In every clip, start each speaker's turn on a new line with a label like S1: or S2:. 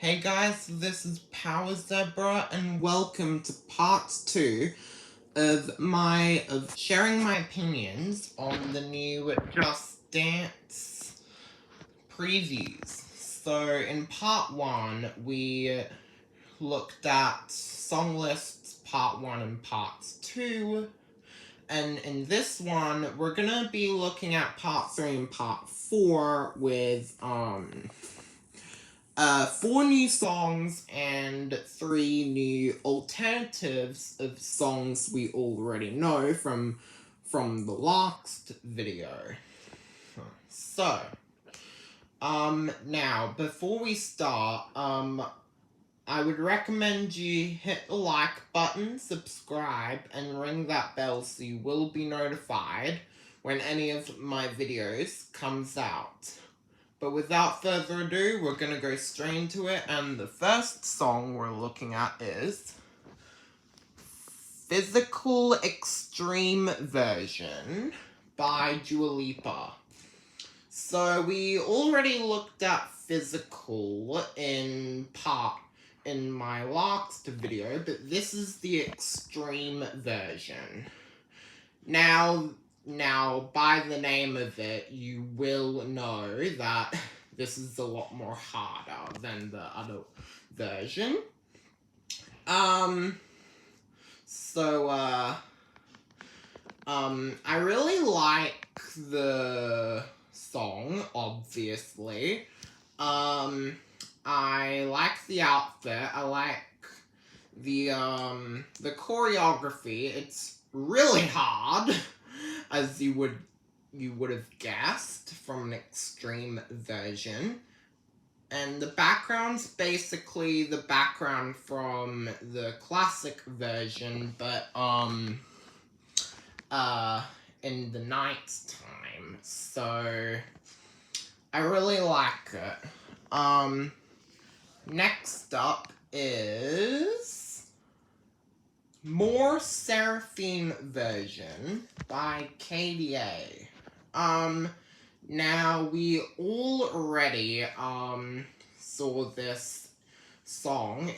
S1: Hey guys, this is Power Zebra, and welcome to part 2 of sharing my opinions on the new Just Dance previews. So in part 1, we looked at song lists part 1 and part 2. And in this one, we're gonna be looking at part 3 and part 4 with, 4 new songs and 3 new alternatives of songs we already know from the last video. So, now, before we start, I would recommend you hit the like button, subscribe, and ring that bell so you will be notified when any of my videos comes out. But without further ado, we're gonna go straight into it, and the first song we're looking at is Physical Extreme Version by Dua Lipa. So we already looked at Physical in my last video, but this is the extreme version. Now, by the name of it, you will know that this is a lot more harder than the other version. I really like the song, obviously. I like the outfit, I like the choreography. It's really hard, as you would have guessed from an extreme version. And the background's basically the background from the classic version, but in the night time. So I really like it. Next up is More Seraphine Version by KDA. Now we already saw this song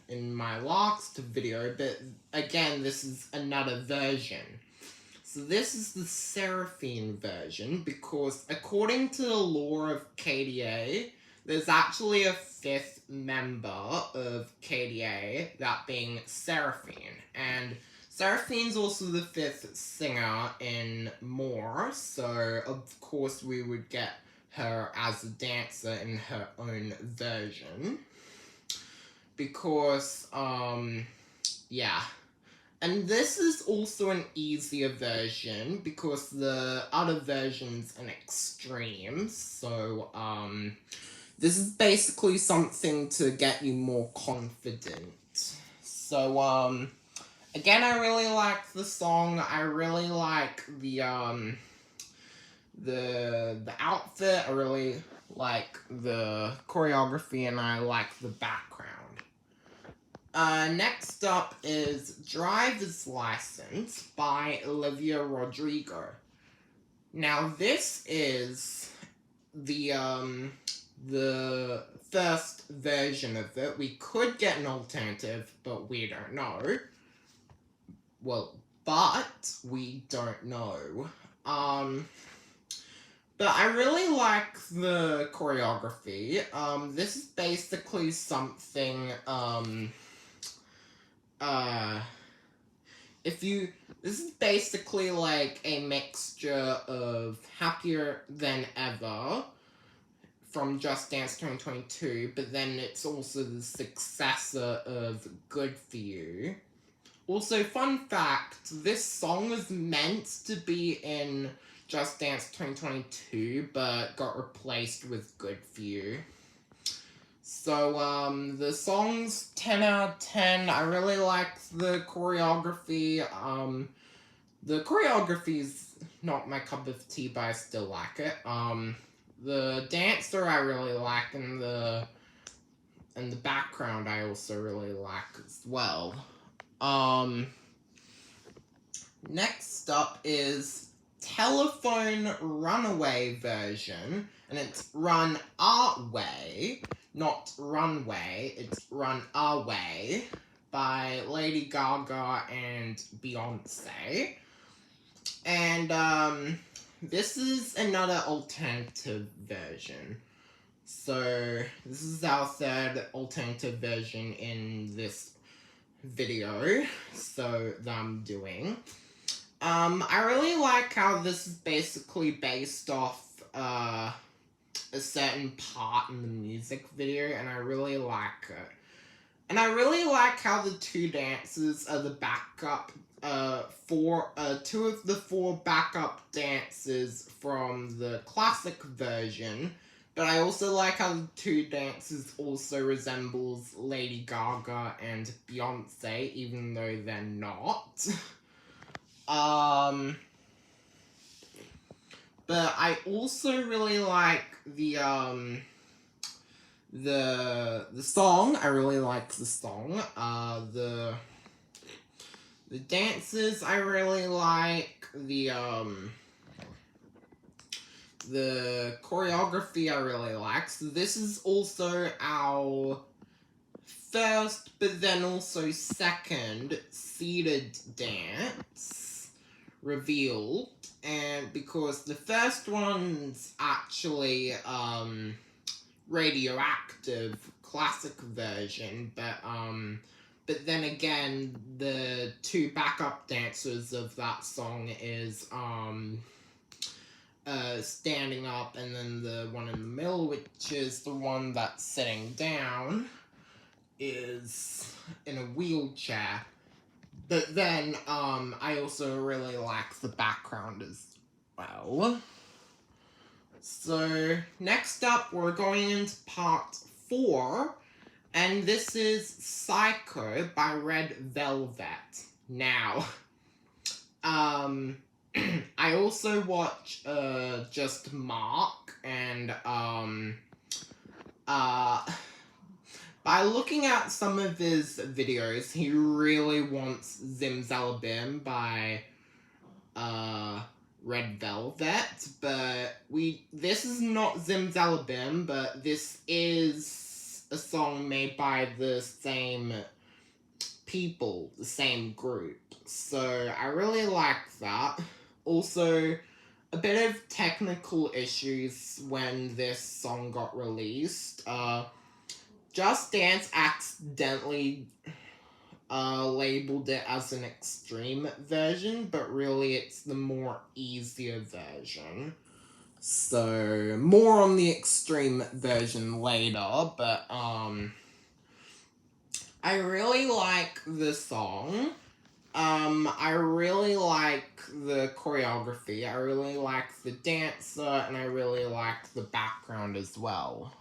S1: in my last video, but again, this is another version. So this is the Seraphine version, because according to the lore of KDA, there's actually a 5th member of KDA, that being Seraphine. And Seraphine's also the 5th singer in More, so of course we would get her as a dancer in her own version. Because, yeah. And this is also an easier version, because the other version's an extreme, so, this is basically something to get you more confident. So, again, I really like the song. I really like the outfit. I really like the choreography, and I like the background. Next up is Driver's License by Olivia Rodrigo. Now, this is the first version of it. We could get an alternative, but we don't know. Well, but we don't know. But I really like the choreography. This is basically something, this is basically like a mixture of Happier Than Ever from Just Dance 2022, but then it's also the successor of Good For You. Also, fun fact, this song was meant to be in Just Dance 2022, but got replaced with Good For You. So, the song's 10 out of 10. I really like the choreography. The choreography's not my cup of tea, but I still like it. The dancer I really like, and the background I also really like as well. Next up is Telephone Runaway version, and it's Run Our Way not Runway, it's Run Away by Lady Gaga and Beyonce. And, this is another alternative version. So, this is our third alternative version in this video, that I'm doing. I really like how this is basically based off, a certain part in the music video, and I really like it. And I really like how the two dancers are the backup, two of the four backup dancers from the classic version, but I also like how the two dancers also resembles Lady Gaga and Beyonce, even though they're not. But I also really like the song. I really like the song. The dances I really like. The choreography I really like. So this is also our first, but then also second seated dance revealed. And because the first one's actually radioactive classic version, but then again the two backup dancers of that song is standing up, and then the one in the middle, which is the one that's sitting down, is in a wheelchair. But then, I also really like the background as well. So, next up, we're going into part 4, and this is Psycho by Red Velvet. Now, I also watch, Just Mark, and, by looking at some of his videos, he really wants Zimzalabim by, Red Velvet, but this is not Zimzalabim, but this is a song made by the same people, the same group, so I really like that. Also, a bit of technical issues when this song got released. Just Dance accidentally labeled it as an extreme version, but really it's the more easier version. So, more on the extreme version later, but I really like the song. I really like the choreography, I really like the dancer, and I really like the background as well.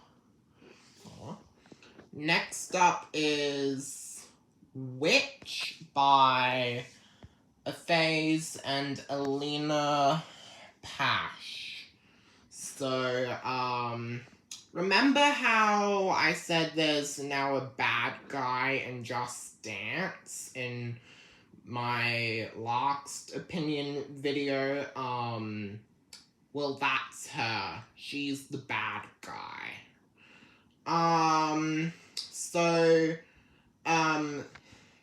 S1: Next up is Witch by Aphase and Alina Pash. So, remember how I said there's now a bad guy in Just Dance in my last opinion video? Well, that's her. She's the bad guy.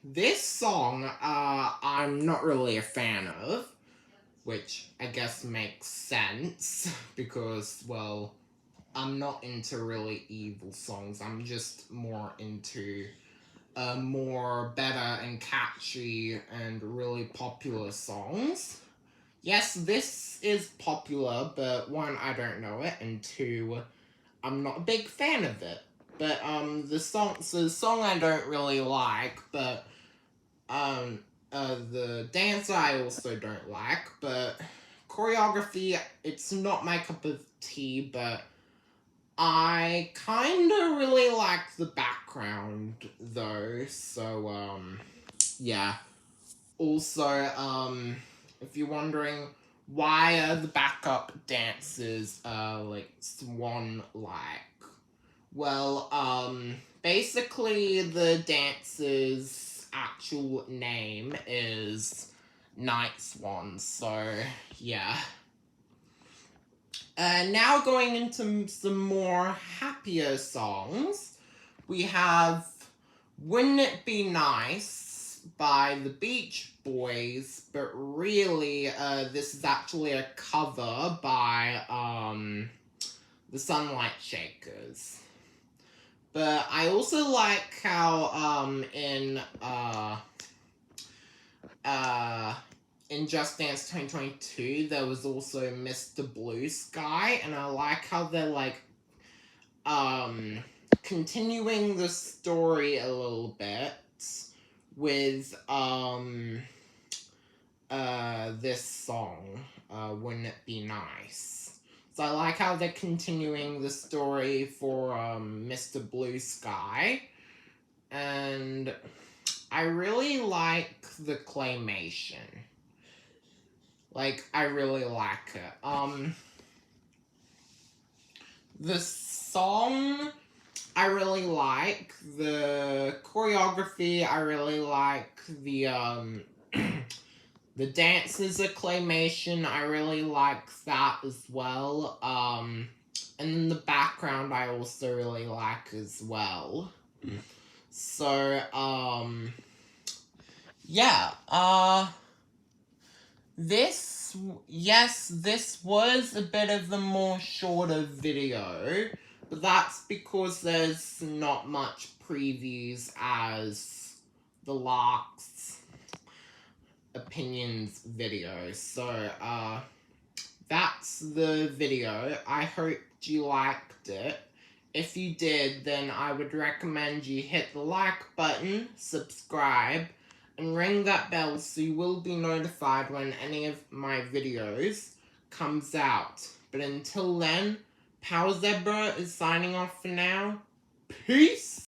S1: This song, I'm not really a fan of, which I guess makes sense, because, well, I'm not into really evil songs, I'm just more into, more better and catchy and really popular songs. Yes, this is popular, but one, I don't know it, and two, I'm not a big fan of it. But, the song I don't really like, but, the dancer I also don't like, but choreography, it's not my cup of tea, but I kinda really like the background, though, so, yeah. Also, if you're wondering, why are the backup dancers, like, swan-like? Well, basically the dancer's actual name is Night Swan, so, yeah. Now going into some more happier songs, we have Wouldn't It Be Nice by the Beach Boys, but really, this is actually a cover by, the Sunlight Shakers. But I also like how, in Just Dance 2022, there was also Mr. Blue Sky, and I like how they're, like, continuing the story a little bit with, this song, Wouldn't It Be Nice? So I like how they're continuing the story for, Mr. Blue Sky, and I really like the claymation. Like, I really like it. The song, I really like. The choreography, I really like. The, the dances are claymation, I really like that as well. And then the background I also really like as well. So, yeah, this was a bit of a more shorter video, but that's because there's not much previews as the last opinions video. So, that's the video. I hope you liked it. If you did, then I would recommend you hit the like button, subscribe, and ring that bell so you will be notified when any of my videos comes out. But until then, Power Zebra is signing off for now. Peace!